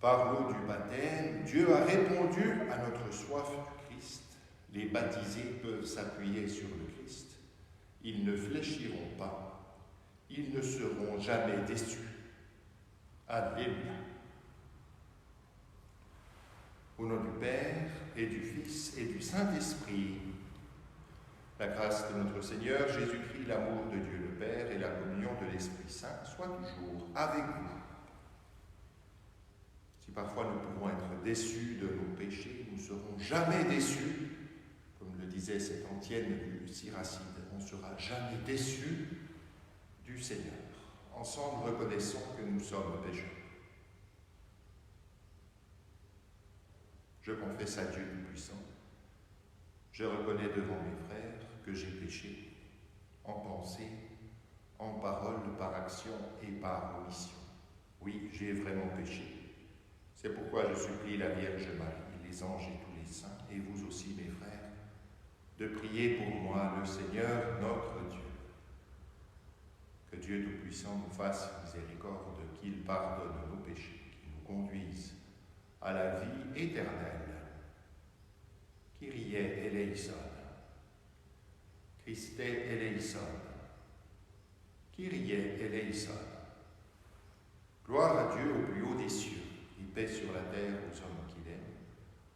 Par l'eau du baptême, Dieu a répondu à notre soif du Christ. Les baptisés peuvent s'appuyer sur le Christ. Ils ne fléchiront pas. Ils ne seront jamais déçus. Alléluia. Au nom du Père et du Fils et du Saint-Esprit, la grâce de notre Seigneur Jésus-Christ, l'amour de Dieu le Père et la communion de l'Esprit Saint soient toujours avec vous. Si parfois nous pouvons être déçus de nos péchés, nous ne serons jamais déçus, comme le disait cette antienne du Siracide, on ne sera jamais déçus du Seigneur. Ensemble, reconnaissons que nous sommes pécheurs. Je confesse à Dieu Tout-Puissant. Je reconnais devant mes frères que j'ai péché, en pensée, en parole, par action et par omission. Oui, j'ai vraiment péché. C'est pourquoi je supplie la Vierge Marie, les anges et tous les saints, et vous aussi, mes frères, de prier pour moi le Seigneur, notre Dieu. Que Dieu Tout-Puissant nous fasse miséricorde, qu'il pardonne nos péchés, qu'il nous conduise à la vie éternelle. Kyrie eleison. Christe eleison. Kyrie eleison. Gloire à Dieu au plus haut des cieux, et paix sur la terre aux hommes qu'il aime.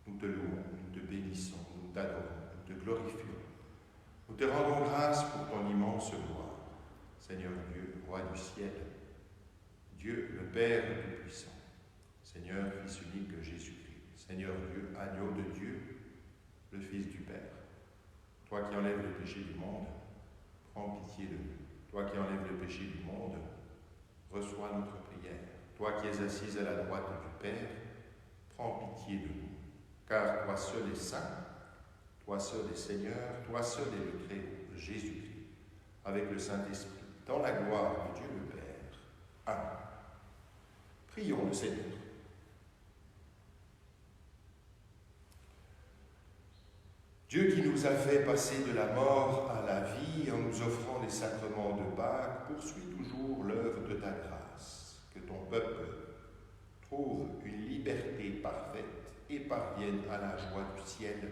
Nous te louons, nous te bénissons, nous t'adorons, nous te glorifions. Nous te rendons grâce pour ton immense gloire. Seigneur Dieu, roi du ciel, Dieu le Père Tout-Puissant, Seigneur, Fils unique de Jésus-Christ, Seigneur Dieu, agneau de Dieu, le Fils du Père. Toi qui enlèves le péché du monde, prends pitié de nous. Toi qui enlèves le péché du monde, reçois notre prière. Toi qui es assise à la droite du Père, prends pitié de nous. Car toi seul est saint, toi seul est Seigneur, toi seul est le Très-Haut, Jésus-Christ, avec le Saint-Esprit, dans la gloire de Dieu le Père. Amen. Prions le Seigneur. Dieu qui nous a fait passer de la mort à la vie en nous offrant les sacrements de Pâques, poursuit toujours l'œuvre de ta grâce. Que ton peuple trouve une liberté parfaite et parvienne à la joie du ciel,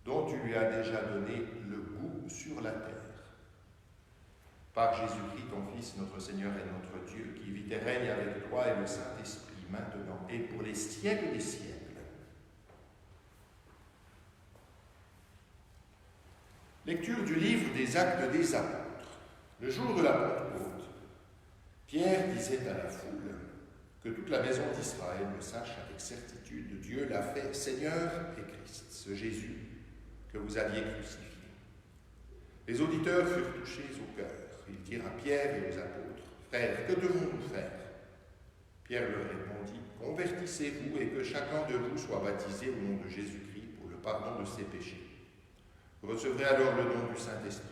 dont tu lui as déjà donné le goût sur la terre. Par Jésus-Christ, ton Fils, notre Seigneur et notre Dieu, qui vit et règne avec toi et le Saint-Esprit, maintenant et pour les siècles des siècles. Lecture du livre des Actes des Apôtres. Le jour de la Pentecôte, Pierre disait à la foule que toute la maison d'Israël le sache avec certitude. Dieu l'a fait Seigneur et Christ, ce Jésus que vous aviez crucifié. Les auditeurs furent touchés au cœur. Ils dirent à Pierre et aux apôtres, « Frères, que devons-nous faire ?» Pierre leur répondit, « Convertissez-vous et que chacun de vous soit baptisé au nom de Jésus-Christ pour le pardon de ses péchés. Vous recevrez alors le don du Saint-Esprit.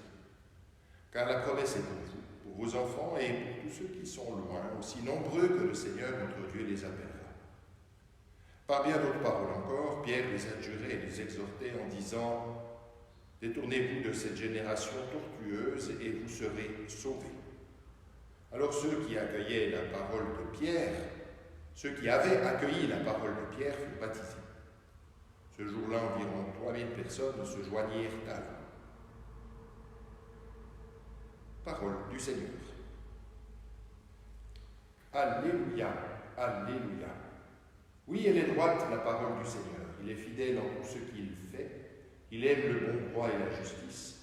Car la promesse est pour vous, pour vos enfants et pour tous ceux qui sont loin, aussi nombreux que le Seigneur notre Dieu les appellera. » Par bien d'autres paroles encore, Pierre les adjurait et les exhortait en disant, « Détournez-vous de cette génération tortueuse et vous serez sauvés. » Alors ceux qui accueillaient la parole de Pierre, ceux qui avaient accueilli la parole de Pierre furent baptisés. Ce jour-là, environ 3000 personnes se joignirent à eux. Parole du Seigneur. Alléluia, alléluia. Oui, elle est droite, la parole du Seigneur. Il est fidèle en tout ce qu'il fait. Il aime le bon droit et la justice.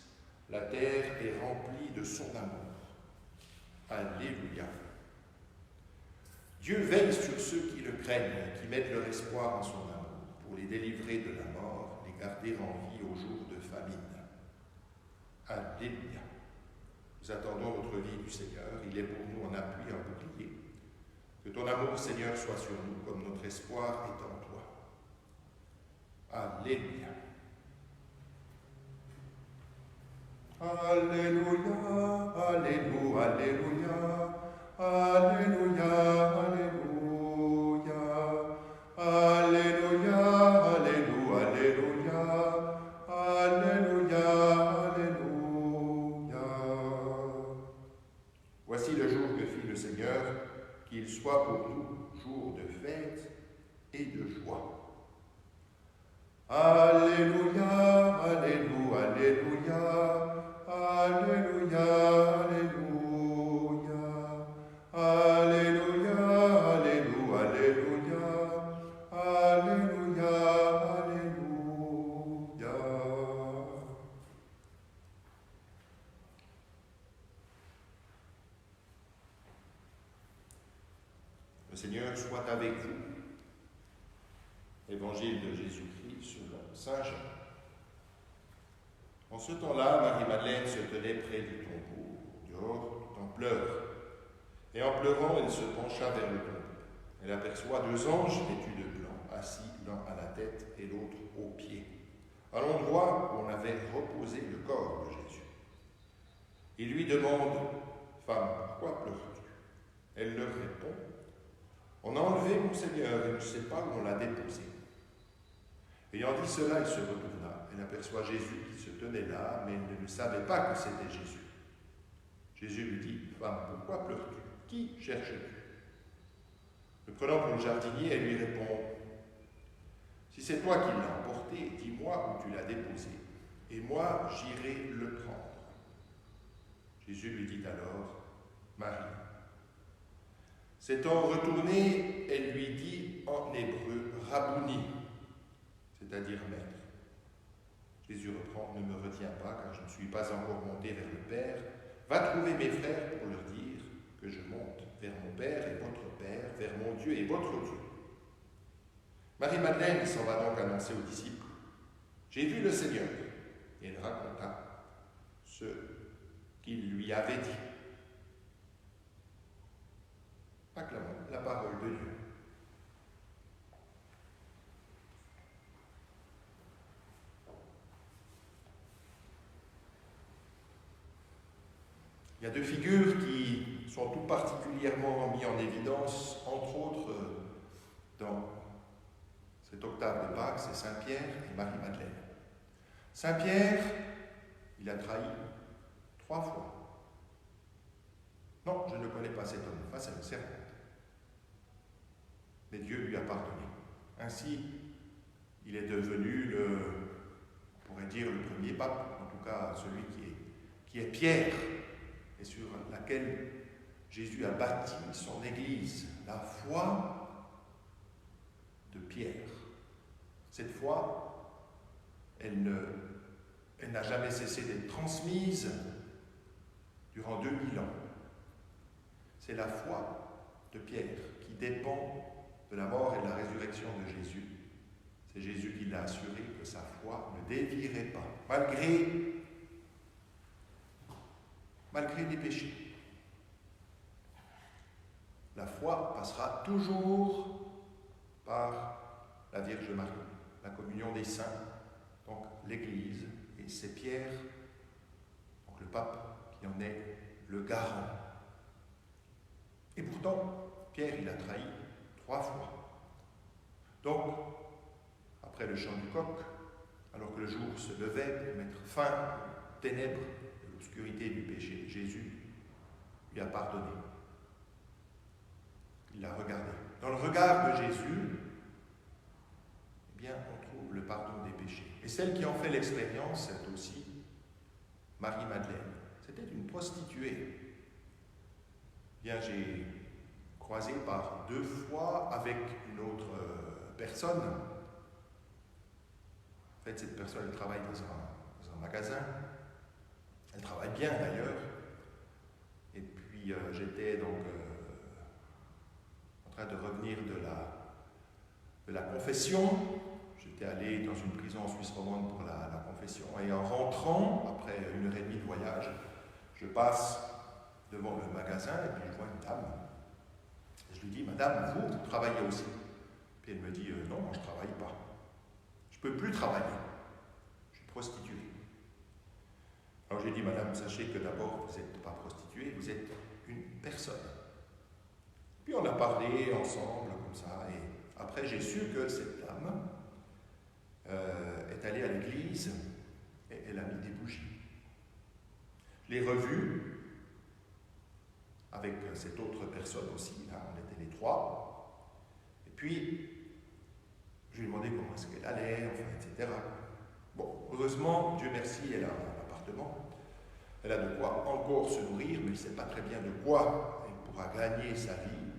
La terre est remplie de son amour. Alléluia. Dieu veille sur ceux qui le craignent, qui mettent leur espoir en son amour, pour les délivrer de la mort, les garder en vie au jour de famine. Alléluia. Nous attendons votre vie du Seigneur. Il est pour nous un appui, un bouclier. Que ton amour, Seigneur, soit sur nous, comme notre espoir est en toi. Alléluia. Alléluia, alléluia, alléluia, alléluia, alléluia, alléluia, alléluia, alléluia, alléluia. Voici le jour que fit le Seigneur, qu'il soit pour nous jour de fête et de joie. Alléluia, Alléluia, Alléluia, Alléluia, Alléluia, Alléluia, Alléluia, Alléluia, Alléluia, Alléluia. Le Seigneur soit avec vous. Évangile de Jésus-Christ selon Saint Jean. En ce temps-là, Marie-Madeleine se tenait près du tombeau, dehors, tout en pleurs. Et en pleurant, elle se pencha vers le tombeau. Elle aperçoit 2 anges vêtus de blanc, assis l'un à la tête et l'autre aux pieds, à l'endroit où on avait reposé le corps de Jésus. Il lui demande, « Femme, pourquoi pleures-tu » Elle leur répond, « On a enlevé mon Seigneur et je ne sais pas où on l'a déposé. » Ayant dit cela, elle se retourna. Elle aperçoit Jésus qui se tenait là, mais elle ne savait pas que c'était Jésus. Jésus lui dit, « Femme, pourquoi pleures-tu ? Qui cherches-tu » Le prenant pour le jardinier, elle lui répond, « Si c'est toi qui l'as emporté, dis-moi où tu l'as déposé, et moi j'irai le prendre. » Jésus lui dit alors, « Marie. » S'étant retournée, elle lui dit en hébreu, « Rabouni », c'est-à-dire maître. Jésus reprend, « Ne me retiens pas, car je ne suis pas encore monté vers le Père. Va trouver mes frères pour leur dire que je monte vers mon Père et votre Père, vers mon Dieu et votre Dieu. » Marie-Madeleine s'en va donc annoncer aux disciples, « J'ai vu le Seigneur. » Et elle raconta ce qu'il lui avait dit. Acclamons la parole de Dieu. Il y a 2 figures qui sont tout particulièrement mises en évidence, entre autres dans cette octave de Pâques, c'est Saint-Pierre et Marie-Madeleine. Saint-Pierre, il a trahi 3 fois. Non, je ne connais pas cet homme face à une servante. Mais Dieu lui a pardonné. Ainsi, il est devenu on pourrait dire, le premier pape, en tout cas celui qui est Pierre, et sur laquelle Jésus a bâti son Église, la foi de Pierre. Cette foi, elle n'a jamais cessé d'être transmise durant 2000 ans. C'est la foi de Pierre qui dépend de la mort et de la résurrection de Jésus. C'est Jésus qui l'a assuré que sa foi ne dévierait pas, malgré les péchés. La foi passera toujours par la Vierge Marie, la communion des saints, donc l'Église, et c'est Pierre, donc le pape, qui en est le garant. Et pourtant, Pierre, il a trahi 3 fois. Donc, après le chant du coq, alors que le jour se levait pour mettre fin aux ténèbres et l'obscurité du péché, Jésus lui a pardonné. Il l'a regardé. Dans le regard de Jésus, eh bien, on trouve le pardon des péchés. Et celle qui en fait l'expérience, c'est aussi Marie-Madeleine. C'était une prostituée. Bien, j'ai croisé par 2 fois avec une autre personne. En fait, cette personne, elle travaille dans un magasin. Elle travaille bien d'ailleurs. Et puis, j'étais donc en train de revenir de la confession. J'étais allé dans une prison en Suisse romande pour la confession. Et en rentrant, après 1h30 de voyage, je passe devant le magasin et puis je vois une dame. Et je lui dis, « Madame, vous travaillez aussi ?» Puis elle me dit, « Non, moi je ne travaille pas. Je ne peux plus travailler. Je suis prostituée. » Alors j'ai dit, « Madame, sachez que d'abord, vous n'êtes pas prostituée, vous êtes une personne. » Puis on a parlé ensemble comme ça. Et après, j'ai su que cette dame est allée à l'église et elle a mis des bougies. Je l'ai revue avec cette autre personne aussi, là, on était les 3. Et puis, Je lui ai demandé comment est-ce qu'elle allait, enfin, etc. Bon, heureusement, Dieu merci, elle a un appartement. Elle a de quoi encore se nourrir, mais elle ne sait pas très bien de quoi elle pourra gagner sa vie.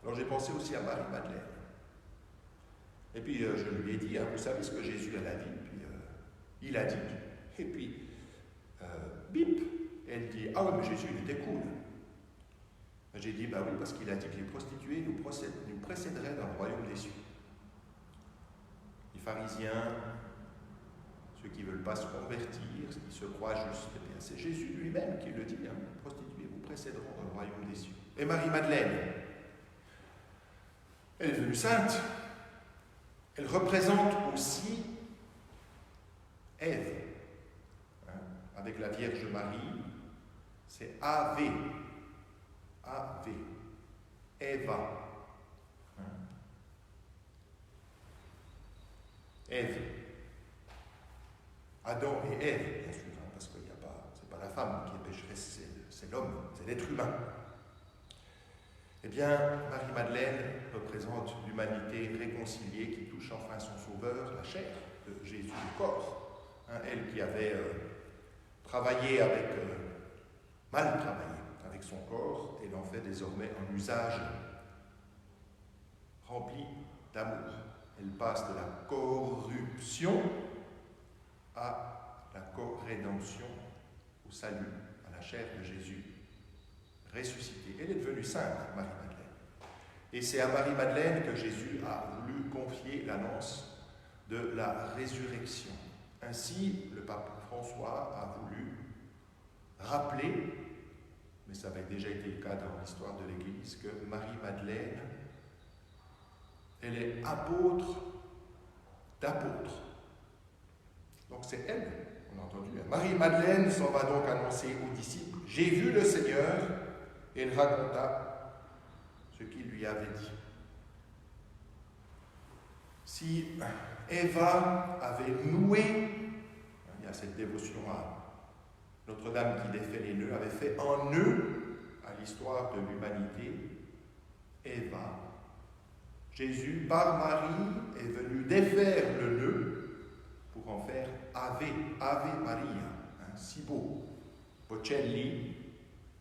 Alors j'ai pensé aussi à Marie-Madeleine. Et puis je lui ai dit, vous savez ce que Jésus a dit? Puis il a dit. Et puis, bip, elle dit, ah oui, mais Jésus, il était cool. J'ai dit, bah oui, parce qu'il a dit que les prostituées nous précéderaient dans le royaume des cieux. Les pharisiens, ceux qui ne veulent pas se convertir, ceux qui se croient justes, eh bien, c'est Jésus lui-même qui le dit, les prostituées vous précéderont dans le royaume des cieux. Et Marie-Madeleine, elle est devenue sainte. Elle représente aussi Ève. Avec la Vierge Marie, c'est Ave. Ave. Eva. Ève. Adam et Ève, bien sûr, parce que c'est pas la femme qui est pécheresse, c'est l'homme, c'est l'être humain. Eh bien, Marie-Madeleine représente l'humanité réconciliée qui touche enfin son sauveur, la chair de Jésus, le corps. Elle qui avait mal travaillé avec son corps, elle en fait désormais un usage rempli d'amour. Elle passe de la corruption à la co-rédemption, au salut, à la chair de Jésus ressuscité. Elle est devenue sainte, Marie-Madeleine. Et c'est à Marie-Madeleine que Jésus a voulu confier l'annonce de la résurrection. Ainsi, le pape François a voulu rappeler, mais ça avait déjà été le cas dans l'histoire de l'Église, que Marie-Madeleine, elle est apôtre d'apôtres. Donc c'est elle, on a entendu. Marie-Madeleine s'en va donc annoncer aux disciples, « J'ai vu le Seigneur », et elle raconta ce qu'il lui avait dit. Si Eva avait noué, il y a cette dévotion à Notre-Dame qui défait les nœuds, avait fait un nœud à l'histoire de l'humanité, Eva, Jésus, par Marie, est venu défaire le nœud pour en faire Ave Maria, si beau. Bocelli,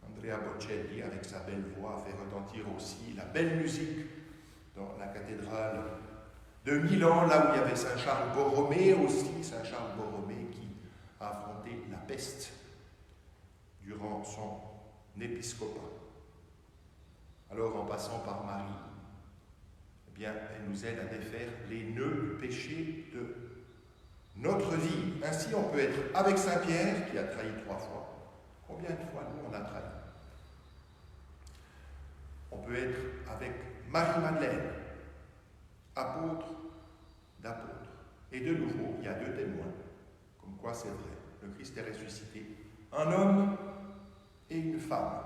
Andrea Bocelli, avec sa belle voix, a fait retentir aussi la belle musique dans la cathédrale de Milan, là où il y avait Saint Charles Borromée aussi, Saint Charles Borromée qui a affronté la peste durant son épiscopat. Alors, en passant par Marie, eh bien, elle nous aide à défaire les nœuds du péché de notre vie. Ainsi, on peut être avec Saint-Pierre, qui a trahi 3 fois. Combien de fois nous on a trahi? On peut être avec Marie-Madeleine, apôtre d'apôtres. Et de nouveau, il y a 2 témoins, comme quoi c'est vrai. Le Christ est ressuscité. Un homme et une femme,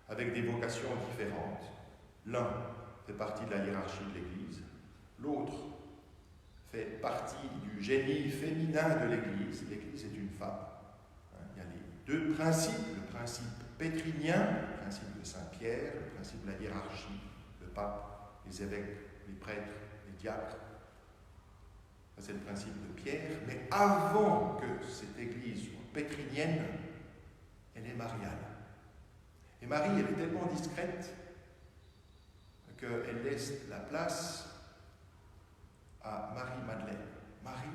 avec des vocations différentes. L'un fait partie de la hiérarchie de l'Église, l'autre fait partie du génie féminin de l'Église. L'Église est une femme. Il y a les 2 principes, le principe pétrinien, le principe de Saint-Pierre, le principe de la hiérarchie, le pape, les évêques, les prêtres, les diacres. Ça, c'est le principe de Pierre. Mais avant que cette Église soit pétrinienne, elle est mariale. Et Marie, elle est tellement discrète qu'elle laisse la place à Marie-Madeleine. Marie,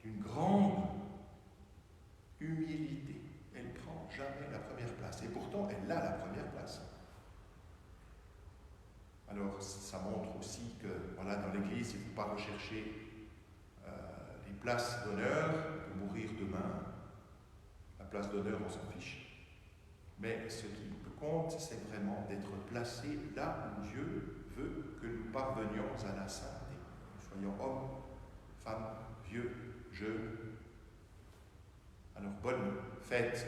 d'une grande humilité. Elle ne prend jamais la première place. Et pourtant, elle a la première place. Alors, ça montre aussi que, voilà, dans l'Église, il ne faut pas rechercher les places d'honneur. On peut mourir demain. La place d'honneur, on s'en fiche. Mais ce qui compte, c'est vraiment d'être placé là où Dieu veut que nous parvenions à la sainteté. Nous soyons hommes, femmes, vieux, jeunes. Alors, bonne fête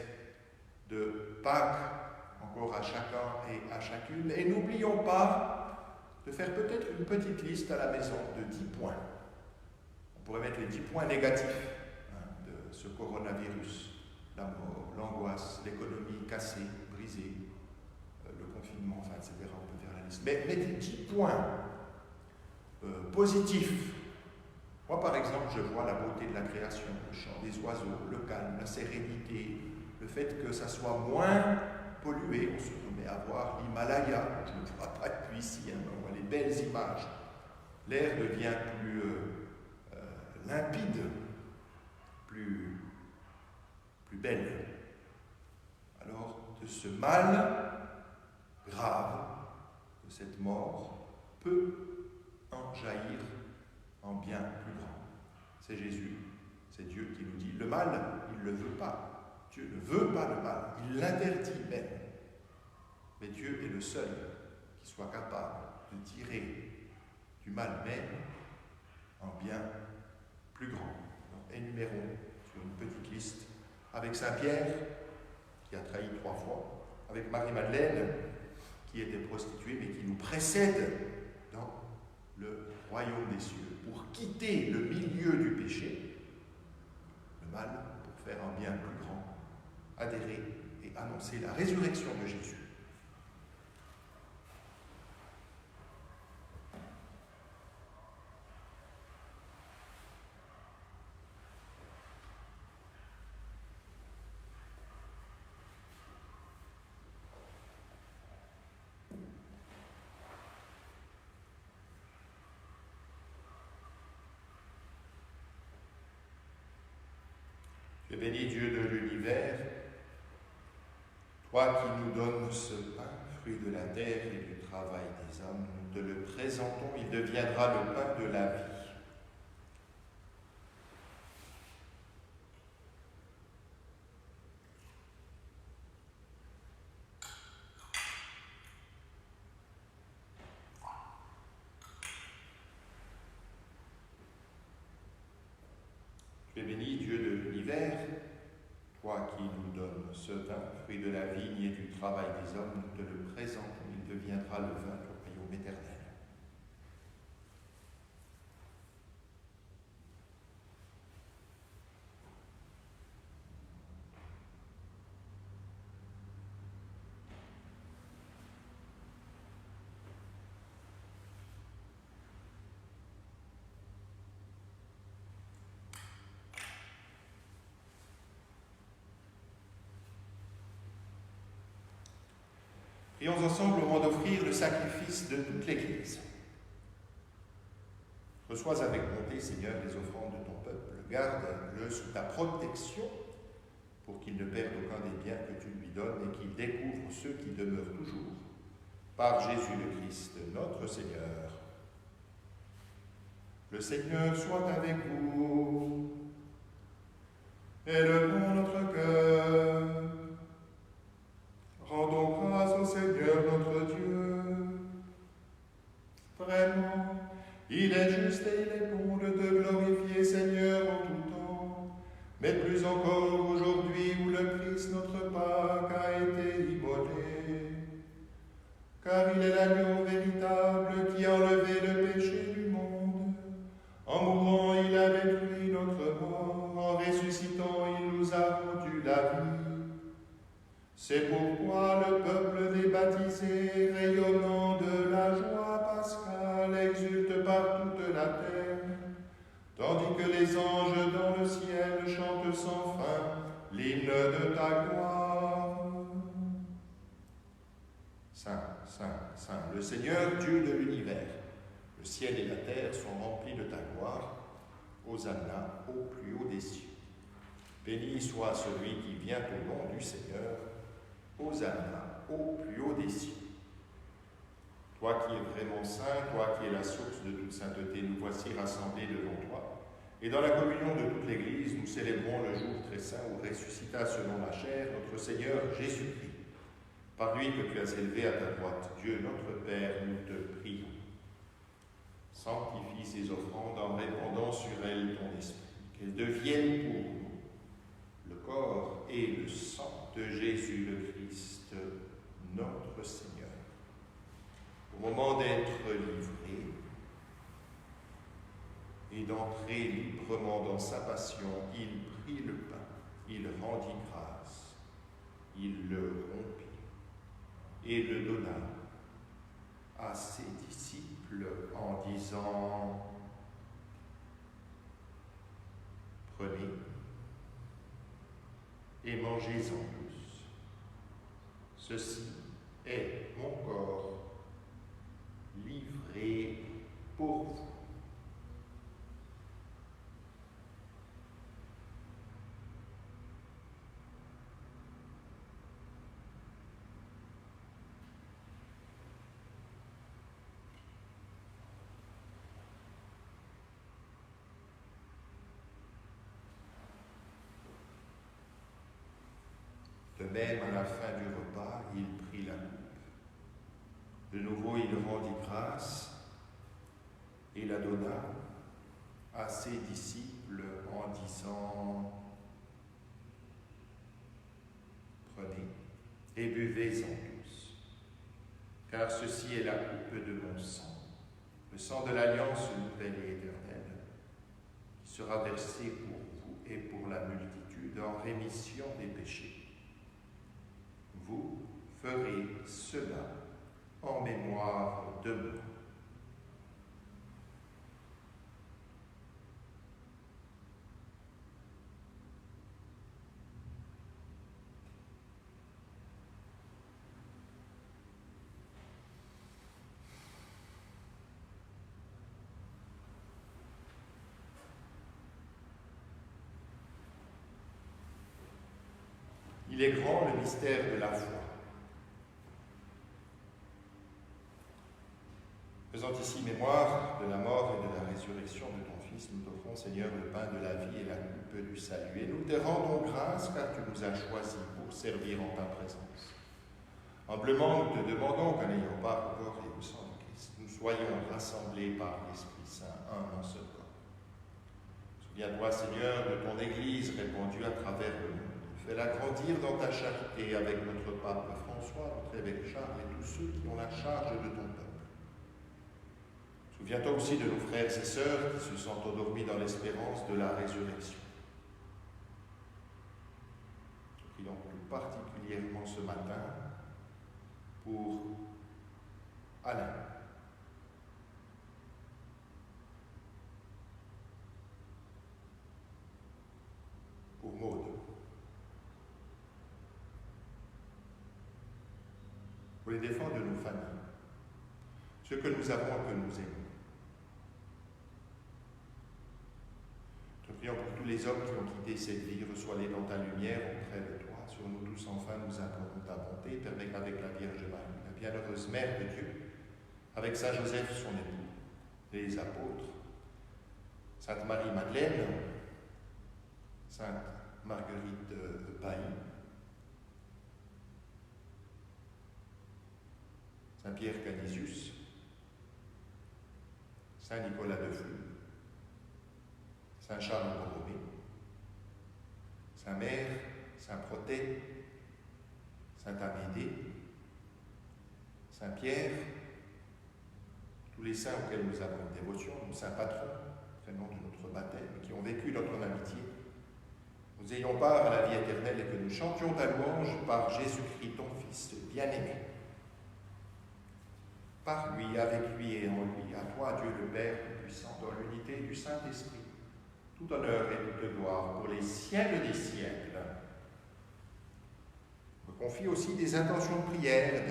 de Pâques, encore à chacun et à chacune. Et n'oublions pas de faire peut-être une petite liste à la maison de 10 points. On pourrait mettre les 10 points négatifs de ce coronavirus. La mort, l'angoisse, l'économie cassée, brisée, le confinement, enfin, etc. On peut faire la liste. Mais mettez 10 points positif. Moi, par exemple, je vois la beauté de la création, le chant des oiseaux, le calme, la sérénité, le fait que ça soit moins pollué. On se remet à voir l'Himalaya, je ne le vois pas depuis ici, hein, on voit les belles images. L'air devient plus limpide, plus belle. Alors, de ce mal grave, de cette mort, peut en jaillir en bien plus grand. C'est Jésus, c'est Dieu qui nous dit, le mal, il ne le veut pas. Dieu ne veut pas le mal, il l'interdit même. Mais Dieu est le seul qui soit capable de tirer du mal même en bien plus grand. Donc, énumérons sur une petite liste avec Saint-Pierre, qui a trahi 3 fois, avec Marie-Madeleine, qui était prostituée, mais qui nous précède dans le royaume des cieux, pour quitter le milieu du péché, le mal, pour faire un bien plus grand, adhérer et annoncer la résurrection de Jésus. Je bénis Dieu de l'univers, toi qui nous donnes ce pain, fruit de la terre et du travail des hommes, nous te le présentons, il deviendra le pain de la vie. Je bénis Dieu de l'univers, toi qui nous donnes ce vin, fruit de la vigne et du travail des hommes, nous te le présentons, il deviendra le vin du royaume éternel. Prions ensemble au moment d'offrir le sacrifice de toute l'Église. Reçois avec bonté, Seigneur, les offrandes de ton peuple. Garde-le sous ta protection pour qu'il ne perde aucun des biens que tu lui donnes et qu'il découvre ceux qui demeurent toujours. Par Jésus le Christ, notre Seigneur. Le Seigneur soit avec vous. Élevons notre cœur. Rendons grâce au Seigneur notre Dieu. Vraiment, il est juste et il est bon de te glorifier, Seigneur, en tout temps, mais plus encore aujourd'hui où le Christ, notre Pâque, a été immolé. Car il est l'agneau véritable qui a enlevé le péché du monde. En mourant, il a détruit notre mort. En ressuscitant, il nous a rendu la vie. C'est pourquoi le peuple des baptisés, rayonnant de la joie pascale, exulte par toute la terre, tandis que les anges dans le ciel chantent sans fin l'hymne de ta gloire. Saint, Saint, Saint, le Seigneur, Dieu de l'univers, le ciel et la terre sont remplis de ta gloire. Hosanna au plus haut des cieux. Béni soit celui qui vient au nom du Seigneur. Hosanna au plus haut des cieux. Toi qui es vraiment saint, toi qui es la source de toute sainteté, nous voici rassemblés devant toi. Et dans la communion de toute l'Église, nous célébrons le jour très saint où ressuscita selon la chair notre Seigneur Jésus-Christ. Par lui que tu as élevé à ta droite, Dieu notre Père, nous te prions. Sanctifie ces offrandes en répandant sur elles ton esprit, qu'elles deviennent pour nous le corps et le sang de Jésus le Christ, notre Seigneur. Au moment d'être livré et d'entrer librement dans sa passion, il prit le pain, il rendit grâce, il le rompit et le donna à ses disciples, disciples en disant « Prenez et mangez-en tous. Ceci est mon corps livré pour vous. » De même, à la fin du repas, il prit la coupe. De nouveau, il rendit grâce et la donna à ses disciples en disant « Prenez et buvez-en tous, car ceci est la coupe de mon sang, le sang de l'alliance nouvelle et éternelle, qui sera versé pour vous et pour la multitude en rémission des péchés. Vous ferez cela en mémoire de moi. » Il est grand le mystère de la foi. Faisant ici mémoire de la mort et de la résurrection de ton Fils, nous t'offrons, Seigneur, le pain de la vie et la coupe du salut. Et nous te rendons grâce car tu nous as choisis pour servir en ta présence. Humblement, nous te demandons qu'en ayant part au corps et au sang de Christ, nous soyons rassemblés par l'Esprit Saint, un en ce corps. Souviens-toi, Seigneur, de ton Église répandue à travers le monde. Fais-la grandir dans ta charité avec notre pape François, notre évêque Charles et tous ceux qui ont la charge de ton peuple. Souviens-toi aussi de nos frères et sœurs qui se sont endormis dans l'espérance de la résurrection. Nous prions plus particulièrement ce matin pour Alain. Pour Maud. Pour les défunts de nos familles, ceux que nous avons et que nous aimons. Nous prions pour tous les hommes qui ont quitté cette vie, reçois-les dans ta lumière auprès de toi. Sur nous tous, enfin, nous implorons ta bonté. Permets qu'avec la Vierge Marie, la bienheureuse Mère de Dieu, avec Saint Joseph, son époux, les apôtres, Sainte Marie-Madeleine, Sainte Marguerite Bailly, Saint-Pierre Canisius, Saint-Nicolas de Flux, Saint-Charles Borromée, Saint-Mère, Saint-Protais, Saint-Amédée, Saint-Pierre, tous les saints auxquels nous avons une dévotion, nos saints patrons, prénom de notre baptême, qui ont vécu notre amitié, nous ayons part à la vie éternelle et que nous chantions ta louange par Jésus-Christ, ton Fils bien-aimé. Par lui, avec lui et en lui, à toi, Dieu le Père puissant, dans l'unité du Saint-Esprit, tout honneur et toute gloire pour les siècles des siècles. Je me confie aussi des intentions de prière.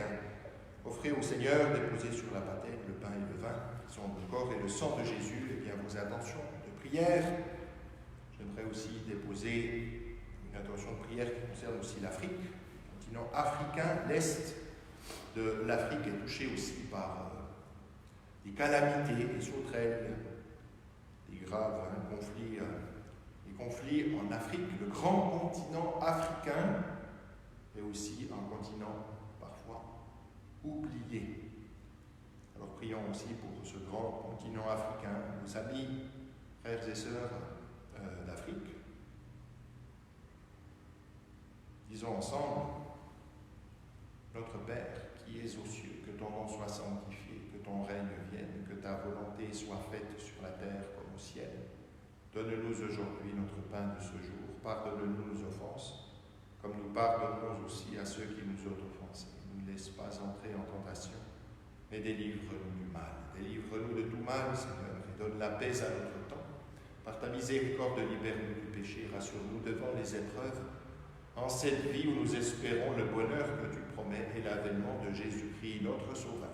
Offrez au Seigneur, déposez sur la patène le pain et le vin, qui sont le corps et le sang de Jésus, et bien vos intentions de prière. J'aimerais aussi déposer une intention de prière qui concerne aussi l'Afrique, le continent africain, l'Est de l'Afrique est touché aussi par des calamités, des sauterelles, des graves conflits, des conflits en Afrique, le grand continent africain, mais aussi un continent parfois oublié. Alors prions aussi pour ce grand continent africain, nos amis, frères et sœurs d'Afrique. Disons ensemble, notre Père, qui es aux cieux, que ton nom soit sanctifié, que ton règne vienne, que ta volonté soit faite sur la terre comme au ciel. Donne-nous aujourd'hui notre pain de ce jour. Pardonne-nous nos offenses, comme nous pardonnons aussi à ceux qui nous ont offensés. Ne nous laisse pas entrer en tentation, mais délivre-nous du mal. Délivre-nous de tout mal, Seigneur, et donne la paix à notre temps. Par ta miséricorde, libère-nous du péché, rassure-nous devant les épreuves. En cette vie où nous espérons le bonheur que tu promets et l'avènement de Jésus-Christ, notre Sauveur.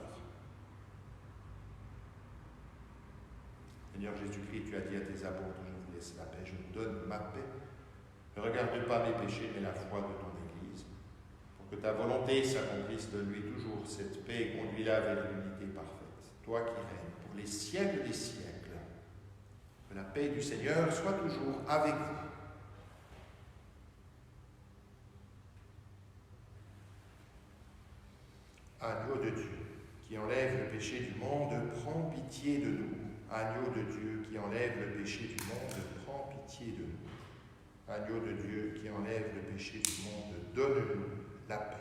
Seigneur Jésus-Christ, tu as dit à tes apôtres, je vous laisse la paix, je vous donne ma paix. Ne regarde pas mes péchés, mais la foi de ton Église. Pour que ta volonté s'accomplisse, donne-lui toujours cette paix et conduis-la vers l'unité parfaite. Toi qui règnes pour les siècles des siècles. Que la paix du Seigneur soit toujours avec vous. Agneau de Dieu, qui enlève le péché du monde, prends pitié de nous. Agneau de Dieu, qui enlève le péché du monde, prends pitié de nous. Agneau de Dieu, qui enlève le péché du monde, donne-nous la paix.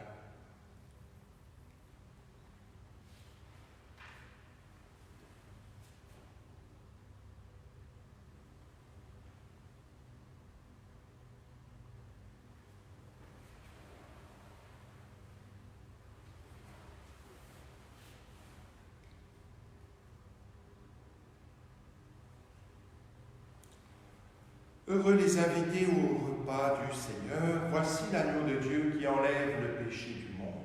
Heureux les invités au repas du Seigneur, voici l'agneau de Dieu qui enlève le péché du monde.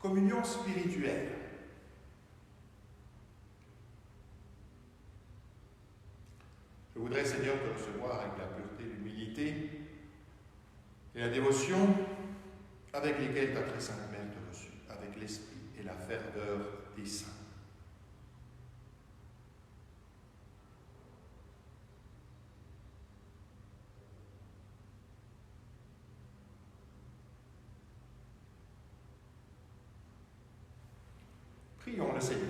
Communion spirituelle. Je voudrais, Seigneur, te recevoir avec la pureté, l'humilité et la dévotion avec lesquelles ta très sainte Mère te reçut, avec l'esprit et la ferveur des saints. Prions le Seigneur.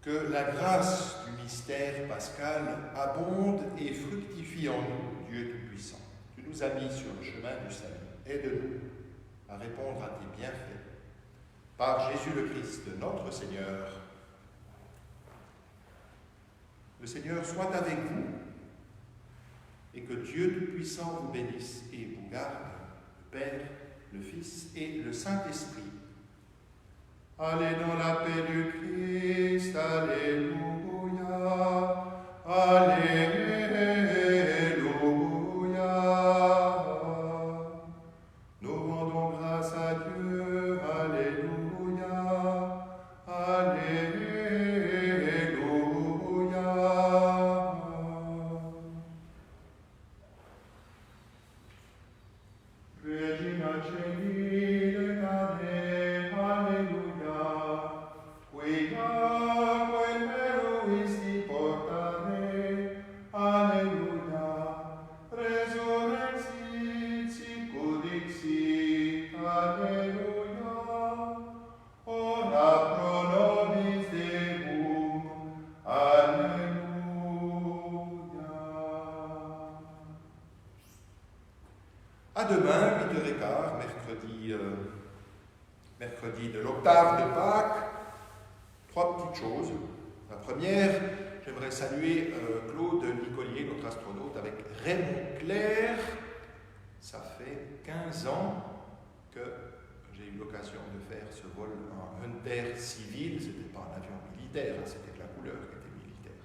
Que la grâce du mystère pascal abonde et fructifie en nous, Dieu Tout-Puissant. Tu nous as mis sur le chemin du salut. Aide-nous à répondre à tes bienfaits. Par Jésus le Christ, notre Seigneur. Le Seigneur soit avec vous et que Dieu Tout-Puissant vous bénisse et vous garde, le Père, le Fils et le Saint-Esprit. Allez dans la paix du Christ, alléluia, alléluia. Nous rendons grâce à Dieu, alléluia, alléluia. Regina Celi, decade, alleluia, quia quel meruisti portare, alleluia, resurrexit, sicut dixit, alleluia, ora pro nobis Deum, alleluia. À demain, 8h15, mercredi de l'octave de Pâques. 3 petites choses. La première, j'aimerais saluer Claude Nicolier, notre astronaute, avec Raymond Clair. Ça fait 15 ans que j'ai eu l'occasion de faire ce vol en Hunter civil. Ce n'était pas un avion militaire, hein, c'était que la couleur qui était militaire.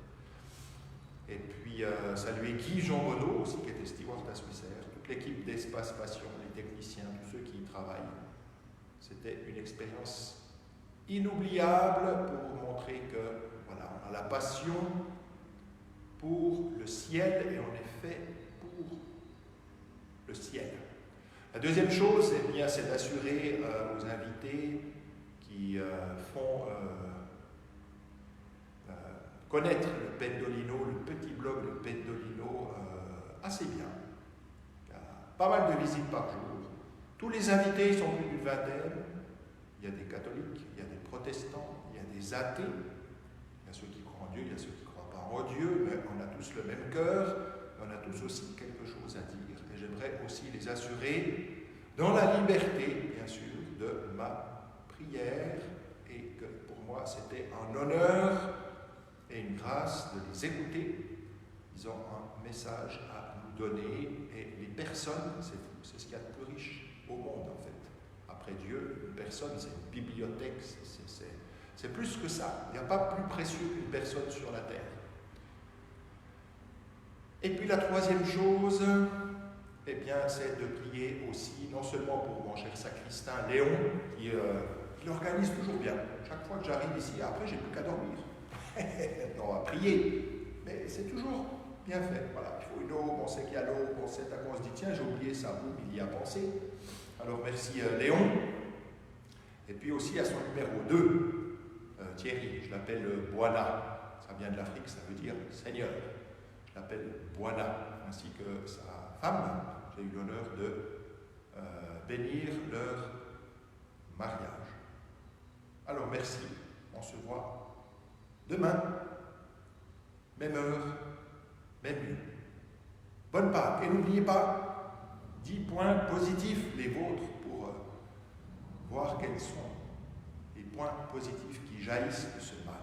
Et puis saluer Guy Jean Renaud aussi, qui était steward à Swissair, toute l'équipe d'Espace Passion, les techniciens, tous ceux qui y travaillent. C'était une expérience inoubliable pour montrer que voilà, on a la passion pour le ciel et on est fait pour le ciel. La deuxième chose, eh bien, c'est d'assurer aux invités qui font connaître le Pendolino, le petit blog de Pendolino, assez bien. Il y a pas mal de visites par jour. Tous les invités sont plus d'une vingtaine. Il y a des catholiques, il y a des protestants, il y a des athées, il y a ceux qui croient en Dieu, il y a ceux qui ne croient pas en Dieu, mais on a tous le même cœur, on a tous aussi quelque chose à dire. Et j'aimerais aussi les assurer dans la liberté, bien sûr, de ma prière, et que pour moi c'était un honneur et une grâce de les écouter. Ils ont un message à nous donner, et les personnes, c'est ce qu'il y a de plus riche au monde en fait. Après Dieu, une personne, c'est une bibliothèque, c'est plus que ça. Il n'y a pas plus précieux qu'une personne sur la terre. Et puis la troisième chose, eh bien, c'est de prier aussi, non seulement pour mon cher sacristain Léon, qui l'organise toujours bien. Chaque fois que j'arrive ici, après, j'ai plus qu'à dormir. On va prier, mais c'est toujours bien fait. Voilà, il faut une eau, on sait qu'il y a l'eau, on sait à quoi on se dit, tiens, j'ai oublié ça, il y a pensé. Alors merci Léon. Et puis aussi à son numéro 2, Thierry, je l'appelle Bwana. Ça vient de l'Afrique, ça veut dire Seigneur. Je l'appelle Bwana, ainsi que sa femme. J'ai eu l'honneur de bénir leur mariage. Alors merci, on se voit demain, même heure, même lieu. Bonne Pâques. Et n'oubliez pas, 10 points positifs, les vôtres, pour voir quels sont les points positifs qui jaillissent de ce mal.